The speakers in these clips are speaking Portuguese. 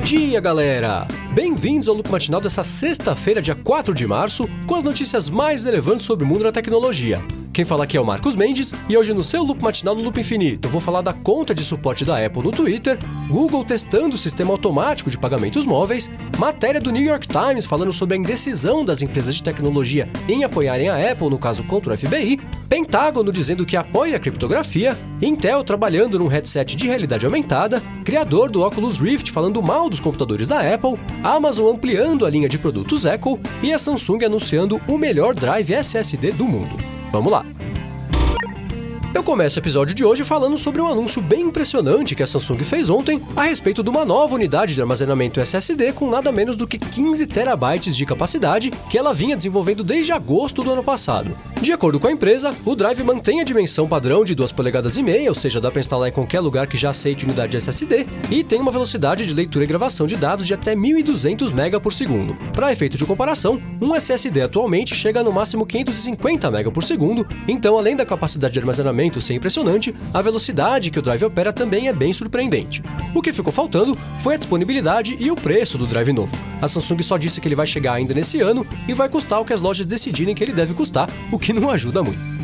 dia, galera! Bem-vindos ao Loop Matinal dessa sexta-feira, dia 4 de março, com as notícias mais relevantes sobre o mundo da tecnologia. Quem fala aqui é o Marcos Mendes, e hoje no seu Loop Matinal do Loop Infinito eu vou falar da conta de suporte da Apple no Twitter, Google testando o sistema automático de pagamentos móveis, matéria do New York Times falando sobre a indecisão das empresas de tecnologia em apoiarem a Apple no caso contra o FBI, Pentágono dizendo que apoia a criptografia, Intel trabalhando num headset de realidade aumentada, criador do Oculus Rift falando mal dos computadores da Apple, a Amazon ampliando a linha de produtos Echo e a Samsung anunciando o melhor drive SSD do mundo. Vamos lá! Eu começo o episódio de hoje falando sobre um anúncio bem impressionante que a Samsung fez ontem a respeito de uma nova unidade de armazenamento SSD com nada menos do que 15 terabytes de capacidade que ela vinha desenvolvendo desde agosto do ano passado. De acordo com a empresa, o drive mantém a dimensão padrão de 2,5 polegadas, ou seja, dá para instalar em qualquer lugar que já aceite unidade de SSD, e tem uma velocidade de leitura e gravação de dados de até 1.200 MB por segundo. Para efeito de comparação, um SSD atualmente chega no máximo 550 MB por segundo, então além da capacidade de armazenamento ser impressionante, a velocidade que o drive opera também é bem surpreendente. O que ficou faltando foi a disponibilidade e o preço do drive novo. A Samsung só disse que ele vai chegar ainda nesse ano e vai custar o que as lojas decidirem que ele deve custar, o que não ajuda muito.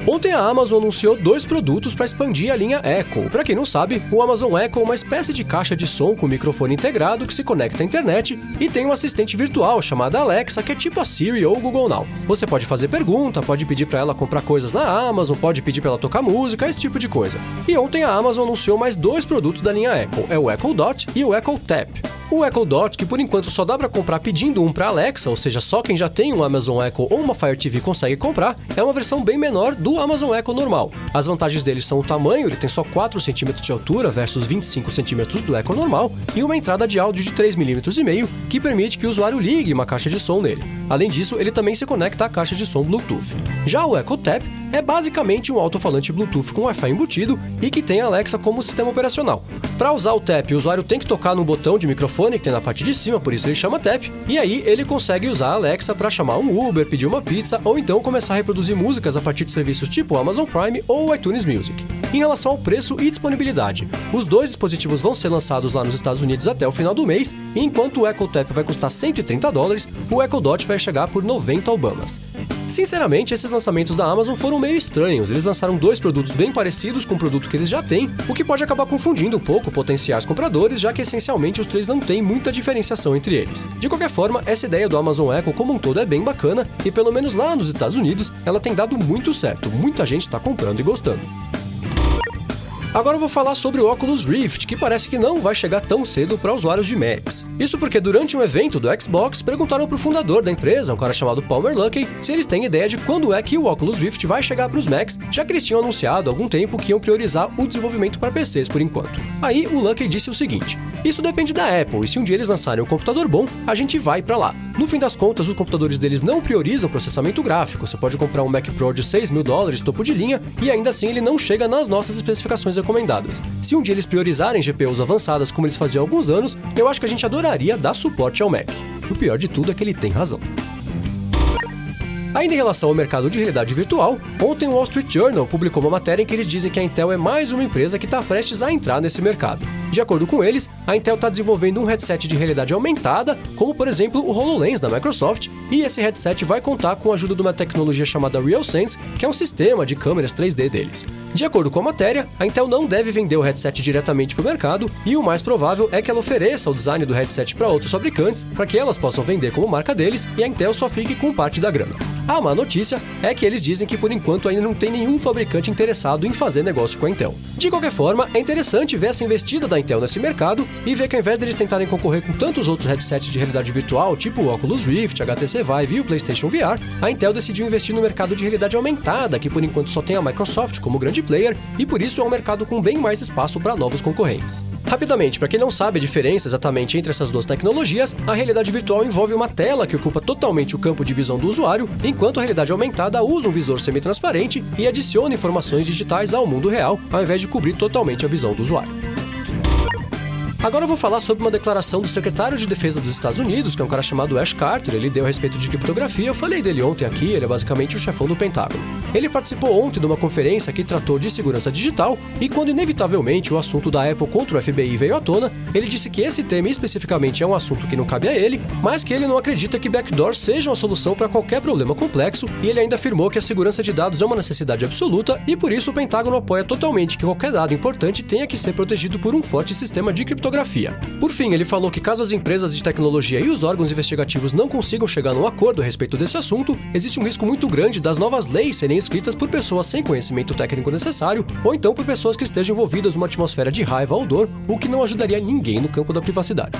Ontem a Amazon anunciou 2 produtos para expandir a linha Echo. Para quem não sabe, o Amazon Echo é uma espécie de caixa de som com microfone integrado que se conecta à internet e tem um assistente virtual chamada Alexa, que é tipo a Siri ou o Google Now. Você pode fazer pergunta, pode pedir para ela comprar coisas na Amazon, pode pedir para ela tocar música, esse tipo de coisa. E ontem a Amazon anunciou mais 2 produtos da linha Echo, é o Echo Dot e o Echo Tap. O Echo Dot, que por enquanto só dá para comprar pedindo um para Alexa, ou seja, só quem já tem um Amazon Echo ou uma Fire TV consegue comprar, é uma versão bem menor do Amazon Echo normal. As vantagens dele são o tamanho, ele tem só 4 cm de altura versus 25 cm do Echo normal, e uma entrada de áudio de 3,5 mm, que permite que o usuário ligue uma caixa de som nele. Além disso, ele também se conecta à caixa de som Bluetooth. Já o Echo Tap é basicamente um alto-falante Bluetooth com Wi-Fi embutido e que tem a Alexa como sistema operacional. Para usar o Tap, o usuário tem que tocar no botão de microfone que tem na parte de cima, por isso ele chama Tap, e aí ele consegue usar a Alexa para chamar um Uber, pedir uma pizza ou então começar a reproduzir músicas a partir de serviços tipo Amazon Prime ou iTunes Music. Em relação ao preço e disponibilidade, os 2 dispositivos vão ser lançados lá nos Estados Unidos até o final do mês, e enquanto o Echo Tap vai custar $130, o Echo Dot vai chegar por 90 albamas. Sinceramente, esses lançamentos da Amazon foram meio estranhos. Eles lançaram 2 produtos bem parecidos com o produto que eles já têm, o que pode acabar confundindo um pouco potenciais compradores, já que essencialmente os 3 não têm muita diferenciação entre eles. De qualquer forma, essa ideia do Amazon Echo como um todo é bem bacana, e pelo menos lá nos Estados Unidos, ela tem dado muito certo. Muita gente está comprando e gostando. Agora eu vou falar sobre o Oculus Rift, que parece que não vai chegar tão cedo para usuários de Macs. Isso porque durante um evento do Xbox, perguntaram para o fundador da empresa, um cara chamado Palmer Luckey, se eles têm ideia de quando é que o Oculus Rift vai chegar para os Macs, já que eles tinham anunciado há algum tempo que iam priorizar o desenvolvimento para PCs por enquanto. Aí o Luckey disse o seguinte: isso depende da Apple, e se um dia eles lançarem um computador bom, a gente vai para lá. No fim das contas, os computadores deles não priorizam processamento gráfico. Você pode comprar um Mac Pro de $6.000 topo de linha e ainda assim ele não chega nas nossas especificações recomendadas. Se um dia eles priorizarem GPUs avançadas como eles faziam há alguns anos, eu acho que a gente adoraria dar suporte ao Mac. O pior de tudo é que ele tem razão. Ainda em relação ao mercado de realidade virtual, ontem o Wall Street Journal publicou uma matéria em que eles dizem que a Intel é mais uma empresa que está prestes a entrar nesse mercado. De acordo com eles, a Intel está desenvolvendo um headset de realidade aumentada, como por exemplo o HoloLens da Microsoft, e esse headset vai contar com a ajuda de uma tecnologia chamada RealSense, que é um sistema de câmeras 3D deles. De acordo com a matéria, a Intel não deve vender o headset diretamente para o mercado, e o mais provável é que ela ofereça o design do headset para outros fabricantes, para que elas possam vender como marca deles e a Intel só fique com parte da grana. A má notícia é que eles dizem que por enquanto ainda não tem nenhum fabricante interessado em fazer negócio com a Intel. De qualquer forma, é interessante ver essa investida da Intel nesse mercado e ver que ao invés deles tentarem concorrer com tantos outros headsets de realidade virtual, tipo o Oculus Rift, HTC Vive e o PlayStation VR, a Intel decidiu investir no mercado de realidade aumentada, que por enquanto só tem a Microsoft como grande player, e por isso é um mercado com bem mais espaço para novos concorrentes. Rapidamente, para quem não sabe a diferença exatamente entre essas 2 tecnologias, a realidade virtual envolve uma tela que ocupa totalmente o campo de visão do usuário, enquanto a realidade aumentada usa um visor semi-transparente e adiciona informações digitais ao mundo real, ao invés de cobrir totalmente a visão do usuário. Agora eu vou falar sobre uma declaração do secretário de Defesa dos Estados Unidos, que é um cara chamado Ash Carter. Ele deu a respeito de criptografia. Eu falei dele ontem aqui, ele é basicamente o chefão do Pentágono. Ele participou ontem de uma conferência que tratou de segurança digital e quando inevitavelmente o assunto da Apple contra o FBI veio à tona, ele disse que esse tema especificamente é um assunto que não cabe a ele, mas que ele não acredita que backdoors seja uma solução para qualquer problema complexo, e ele ainda afirmou que a segurança de dados é uma necessidade absoluta e por isso o Pentágono apoia totalmente que qualquer dado importante tenha que ser protegido por um forte sistema de criptografia. Por fim, ele falou que caso as empresas de tecnologia e os órgãos investigativos não consigam chegar num acordo a respeito desse assunto, existe um risco muito grande das novas leis serem escritas por pessoas sem conhecimento técnico necessário ou então por pessoas que estejam envolvidas numa atmosfera de raiva ou dor, o que não ajudaria ninguém no campo da privacidade.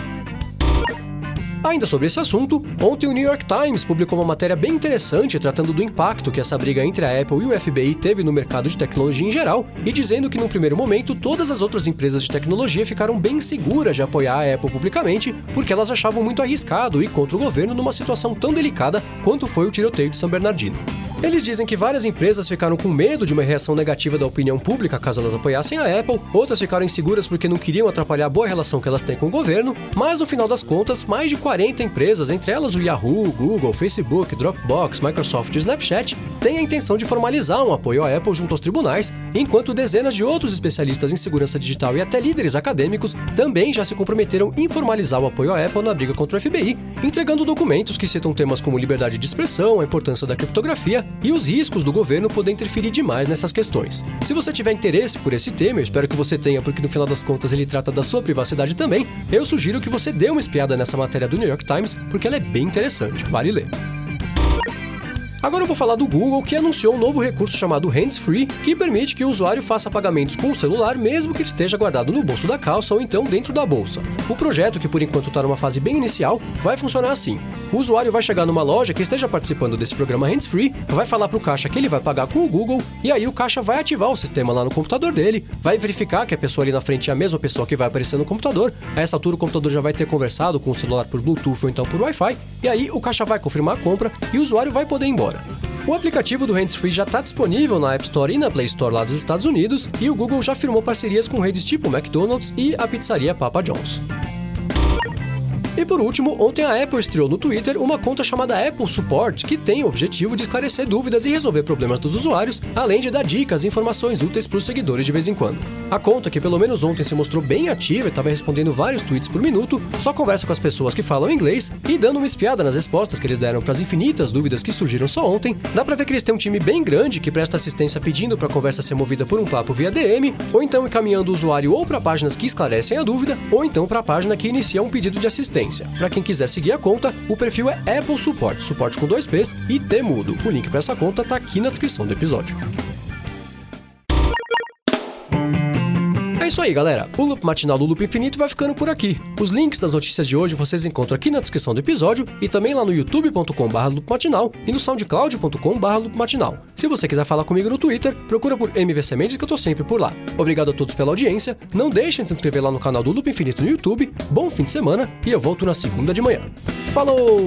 Ainda sobre esse assunto, ontem o New York Times publicou uma matéria bem interessante tratando do impacto que essa briga entre a Apple e o FBI teve no mercado de tecnologia em geral e dizendo que, num primeiro momento, todas as outras empresas de tecnologia ficaram bem seguras de apoiar a Apple publicamente porque elas achavam muito arriscado ir contra o governo numa situação tão delicada quanto foi o tiroteio de San Bernardino. Eles dizem que várias empresas ficaram com medo de uma reação negativa da opinião pública caso elas apoiassem a Apple, outras ficaram inseguras porque não queriam atrapalhar a boa relação que elas têm com o governo, mas no final das contas, mais de 40 empresas, entre elas o Yahoo, Google, Facebook, Dropbox, Microsoft e Snapchat, têm a intenção de formalizar um apoio à Apple junto aos tribunais, enquanto dezenas de outros especialistas em segurança digital e até líderes acadêmicos também já se comprometeram em formalizar o apoio à Apple na briga contra o FBI, entregando documentos que citam temas como liberdade de expressão, a importância da criptografia e os riscos do governo poder interferir demais nessas questões. Se você tiver interesse por esse tema, eu espero que você tenha, porque no final das contas ele trata da sua privacidade também, eu sugiro que você dê uma espiada nessa matéria do New York Times, porque ela é bem interessante, vale ler. Agora eu vou falar do Google, que anunciou um novo recurso chamado Hands Free, que permite que o usuário faça pagamentos com o celular mesmo que ele esteja guardado no bolso da calça ou então dentro da bolsa. O projeto, que por enquanto está numa fase bem inicial, vai funcionar assim. O usuário vai chegar numa loja que esteja participando desse programa Hands Free, vai falar para o caixa que ele vai pagar com o Google, e aí o caixa vai ativar o sistema lá no computador dele, vai verificar que a pessoa ali na frente é a mesma pessoa que vai aparecer no computador, a essa altura o computador já vai ter conversado com o celular por Bluetooth ou então por Wi-Fi, e aí o caixa vai confirmar a compra e o usuário vai poder ir embora. O aplicativo do Hands Free já está disponível na App Store e na Play Store lá dos Estados Unidos, e o Google já firmou parcerias com redes tipo McDonald's e a pizzaria Papa John's. E por último, ontem a Apple estreou no Twitter uma conta chamada Apple Support, que tem o objetivo de esclarecer dúvidas e resolver problemas dos usuários, além de dar dicas e informações úteis para os seguidores de vez em quando. A conta, que pelo menos ontem se mostrou bem ativa e estava respondendo vários tweets por minuto, só conversa com as pessoas que falam inglês e dando uma espiada nas respostas que eles deram para as infinitas dúvidas que surgiram só ontem, dá para ver que eles têm um time bem grande que presta assistência pedindo para a conversa ser movida por um papo via DM, ou então encaminhando o usuário ou para páginas que esclarecem a dúvida, ou então para a página que inicia um pedido de assistência. Para quem quiser seguir a conta, o perfil é Apple Support, suporte com 2 P's e T mudo. O link para essa conta tá aqui na descrição do episódio. É isso aí, galera. O Loop Matinal do Loop Infinito vai ficando por aqui. Os links das notícias de hoje vocês encontram aqui na descrição do episódio e também lá no youtube.com/loopmatinal e no soundcloud.com/loopmatinal. Se você quiser falar comigo no Twitter, procura por MVC Mendes que eu tô sempre por lá. Obrigado a todos pela audiência, não deixem de se inscrever lá no canal do Loop Infinito no YouTube, bom fim de semana e eu volto na segunda de manhã. Falou!